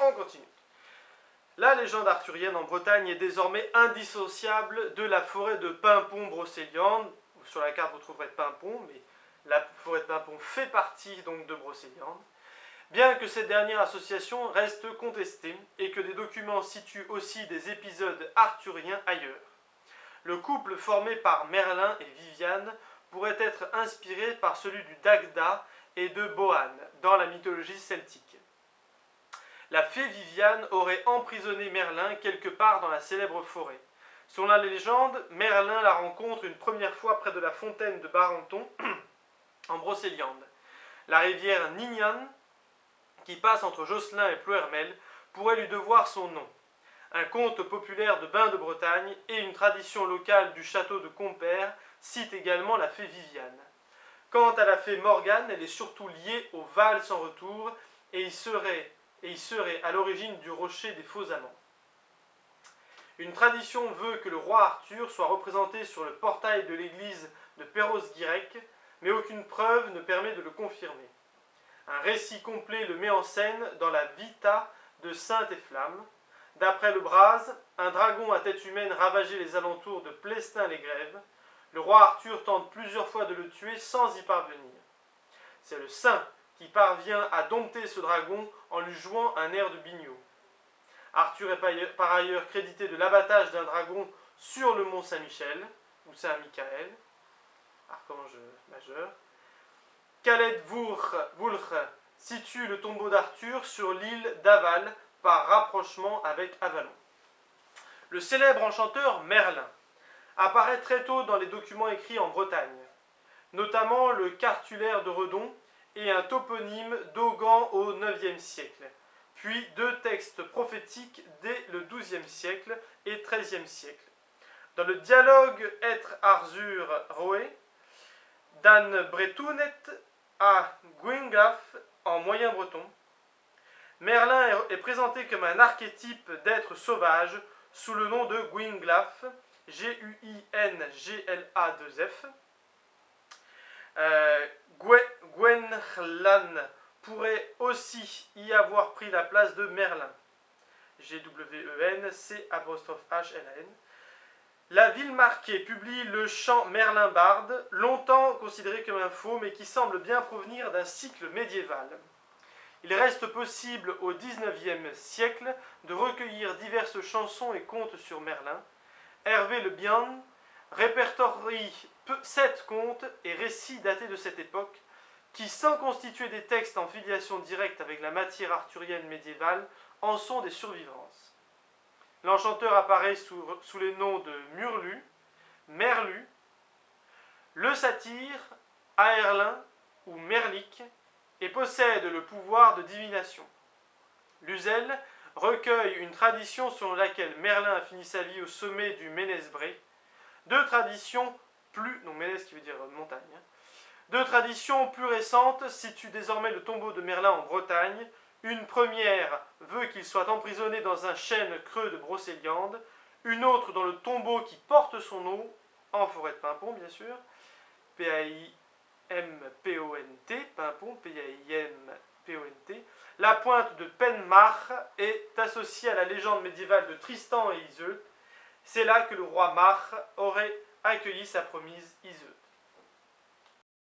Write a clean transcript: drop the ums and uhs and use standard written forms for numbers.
On continue. La légende arthurienne en Bretagne est désormais indissociable de la forêt de Paimpont-Brocéliande. Sur la carte, vous trouverez Paimpont, mais la forêt de Paimpont fait partie donc de Brocéliande. Bien que cette dernière association reste contestée et que des documents situent aussi des épisodes arthuriens ailleurs. Le couple formé par Merlin et Viviane pourrait être inspiré par celui du Dagda et de Boann dans la mythologie celtique. La fée Viviane aurait emprisonné Merlin quelque part dans la célèbre forêt. Selon la légende, Merlin la rencontre une première fois près de la fontaine de Barenton, en Brocéliande. La rivière Nignan, qui passe entre Josselin et Ploermel, pourrait lui devoir son nom. Un conte populaire de Bain de Bretagne et une tradition locale du château de Compère citent également la fée Viviane. Quant à la fée Morgane, elle est surtout liée au Val sans retour et il serait à l'origine du rocher des faux amants. Une tradition veut que le roi Arthur soit représenté sur le portail de l'église de Perros-Guirec, mais aucune preuve ne permet de le confirmer. Un récit complet le met en scène dans la Vita de Sainte et Flamme. D'après le Braz, un dragon à tête humaine ravageait les alentours de Plestin-les-Grèves. Le roi Arthur tente plusieurs fois de le tuer sans y parvenir. C'est le saint qui parvient à dompter ce dragon en lui jouant un air de biniou. Arthur est par ailleurs crédité de l'abattage d'un dragon sur le mont Saint-Michel, ou Saint-Michael, archange majeur. Khaled Wulch situe le tombeau d'Arthur sur l'île d'Aval, par rapprochement avec Avalon. Le célèbre enchanteur Merlin apparaît très tôt dans les documents écrits en Bretagne, notamment le cartulaire de Redon et un toponyme d'Augan au IXe siècle, puis deux textes prophétiques dès le XIIe siècle et XIIIe siècle. Dans le dialogue Être Arzur Roé, Dan Bretounet à Gwynglaf en moyen breton, Merlin est présenté comme un archétype d'être sauvage sous le nom de Gwynglaf, G-U-I-N-G-L-A-2-F. Gwenhlan pourrait aussi y avoir pris la place de Merlin, G-W-E-N-C-H-L-A-N. La ville marquée publie le chant Merlin Barde, longtemps considéré comme un faux, mais qui semble bien provenir d'un cycle médiéval. Il reste possible au XIXe siècle de recueillir diverses chansons et contes sur Merlin. Hervé Le Bihan répertorie 7 contes et récits datés de cette époque, qui, sans constituer des textes en filiation directe avec la matière arthurienne médiévale, en sont des survivances. L'enchanteur apparaît sous les noms de Murlu, Merlu, le satyre, Aerlin ou Merlik, et possède le pouvoir de divination. Luzel recueille une tradition selon laquelle Merlin a fini sa vie au sommet du Ménesbré. Deux traditions plus récentes situent désormais le tombeau de Merlin en Bretagne. Une première veut qu'il soit emprisonné dans un chêne creux de Brocéliande, une autre dans le tombeau qui porte son nom, en forêt de Paimpont bien sûr, P-A-I-M-P-O-N-T, Paimpont, P-A-I-M-P-O-N-T. La pointe de Penmach est associée à la légende médiévale de Tristan et Iseult. C'est là que le roi Marc aurait accueilli sa promise Iseult.